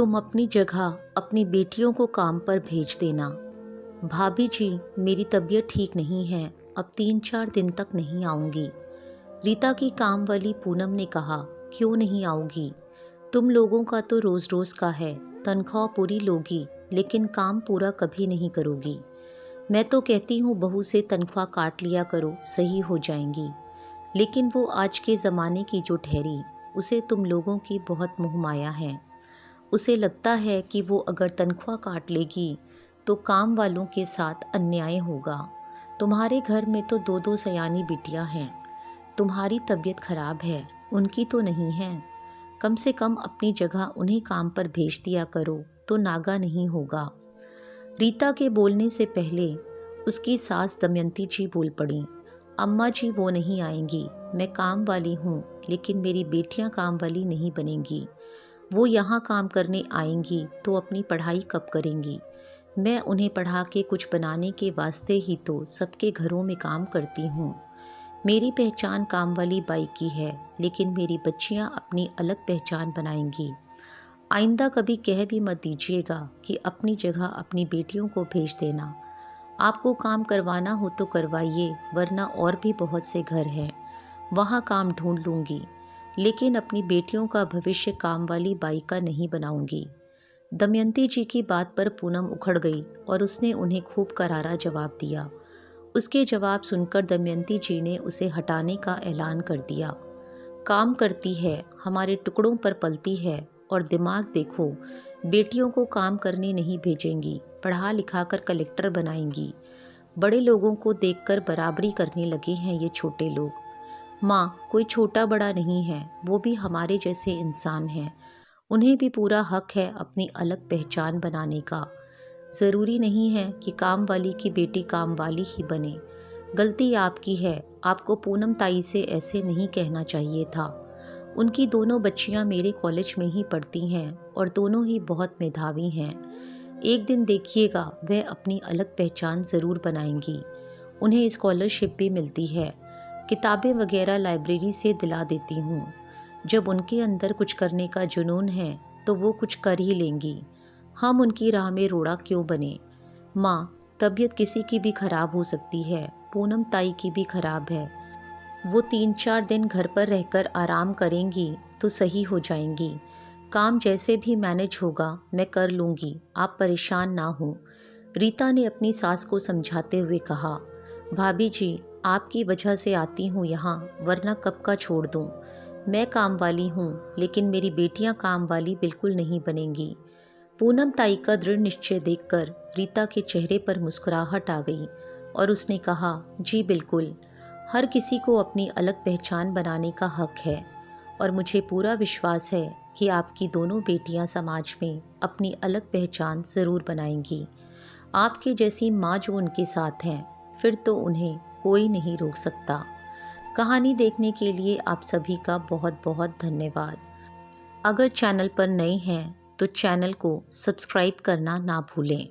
तुम अपनी जगह अपनी बेटियों को काम पर भेज देना। भाभी जी, मेरी तबीयत ठीक नहीं है, अब 3-4 दिन तक नहीं आऊँगी। रीता की काम वाली पूनम ने कहा, क्यों नहीं आओगी? तुम लोगों का तो रोज़ रोज़ का है, तनख्वाह पूरी लोगी लेकिन काम पूरा कभी नहीं करोगी। मैं तो कहती हूँ बहू से तनख्वाह काट लिया करो, सही हो जाएंगी। लेकिन वो आज के ज़माने की जो ठहरी, उसे तुम लोगों की बहुत मोहमाया है। उसे लगता है कि वो अगर तनख्वाह काट लेगी तो काम वालों के साथ अन्याय होगा। तुम्हारे घर में तो 2-2 सयानी बिटियां हैं। तुम्हारी तबीयत खराब है, उनकी तो नहीं है। कम से कम अपनी जगह उन्हें काम पर भेज दिया करो तो नागा नहीं होगा। रीता के बोलने से पहले उसकी सास दमयंती जी बोल पड़ी। अम्मा जी, वो नहीं आएंगी। मैं काम वाली हूँ, लेकिन मेरी बेटियाँ काम वाली नहीं बनेंगी। वो यहाँ काम करने आएंगी तो अपनी पढ़ाई कब करेंगी? मैं उन्हें पढ़ा के कुछ बनाने के वास्ते ही तो सबके घरों में काम करती हूँ। मेरी पहचान काम वाली बाई की है, लेकिन मेरी बच्चियाँ अपनी अलग पहचान बनाएंगी। आइंदा कभी कह भी मत दीजिएगा कि अपनी जगह अपनी बेटियों को भेज देना। आपको काम करवाना हो तो करवाइए, वरना और भी बहुत से घर हैं, वहाँ काम ढूंढ लूँगी। लेकिन अपनी बेटियों का भविष्य काम वाली बाई का नहीं बनाऊंगी। दमयंती जी की बात पर पूनम उखड़ गई और उसने उन्हें खूब करारा जवाब दिया। उसके जवाब सुनकर दमयंती जी ने उसे हटाने का ऐलान कर दिया। काम करती है, हमारे टुकड़ों पर पलती है, और दिमाग देखो, बेटियों को काम करने नहीं भेजेंगी, पढ़ा लिखा कर कलेक्टर बनाएंगी। बड़े लोगों को देखकर बराबरी करने लगे हैं ये छोटे लोग। माँ, कोई छोटा बड़ा नहीं है, वो भी हमारे जैसे इंसान हैं। उन्हें भी पूरा हक है अपनी अलग पहचान बनाने का। ज़रूरी नहीं है कि काम वाली की बेटी काम वाली ही बने। गलती आपकी है, आपको पूनम ताई से ऐसे नहीं कहना चाहिए था। उनकी दोनों बच्चियां मेरे कॉलेज में ही पढ़ती हैं और दोनों ही बहुत मेधावी हैं। एक दिन देखिएगा, वह अपनी अलग पहचान ज़रूर बनाएंगी। उन्हें स्कॉलरशिप भी मिलती है। किताबें वगैरह लाइब्रेरी से दिला देती हूँ। जब उनके अंदर कुछ करने का जुनून है तो वो कुछ कर ही लेंगी। हम उनकी राह में रोड़ा क्यों बने? माँ, तबीयत किसी की भी खराब हो सकती है, पूनम ताई की भी खराब है। वो 3-4 दिन घर पर रहकर आराम करेंगी तो सही हो जाएंगी। काम जैसे भी मैनेज होगा मैं कर लूँगी, आप परेशान ना हो। रीता ने अपनी सास को समझाते हुए कहा, भाभी जी, आपकी वजह से आती हूँ यहाँ, वरना कब का छोड़ दूँ। मैं काम वाली हूँ, लेकिन मेरी बेटियाँ काम वाली बिल्कुल नहीं बनेंगी। पूनम ताई का दृढ़ निश्चय देखकर रीता के चेहरे पर मुस्कुराहट आ गई और उसने कहा, जी बिल्कुल, हर किसी को अपनी अलग पहचान बनाने का हक है, और मुझे पूरा विश्वास है कि आपकी दोनों बेटियां समाज में अपनी अलग पहचान ज़रूर बनाएंगी। आपकी जैसी माँ जो उनके साथ हैं, फिर तो उन्हें कोई नहीं रोक सकता। कहानी देखने के लिए आप सभी का बहुत बहुत धन्यवाद। अगर चैनल पर नए हैं तो चैनल को सब्सक्राइब करना ना भूलें।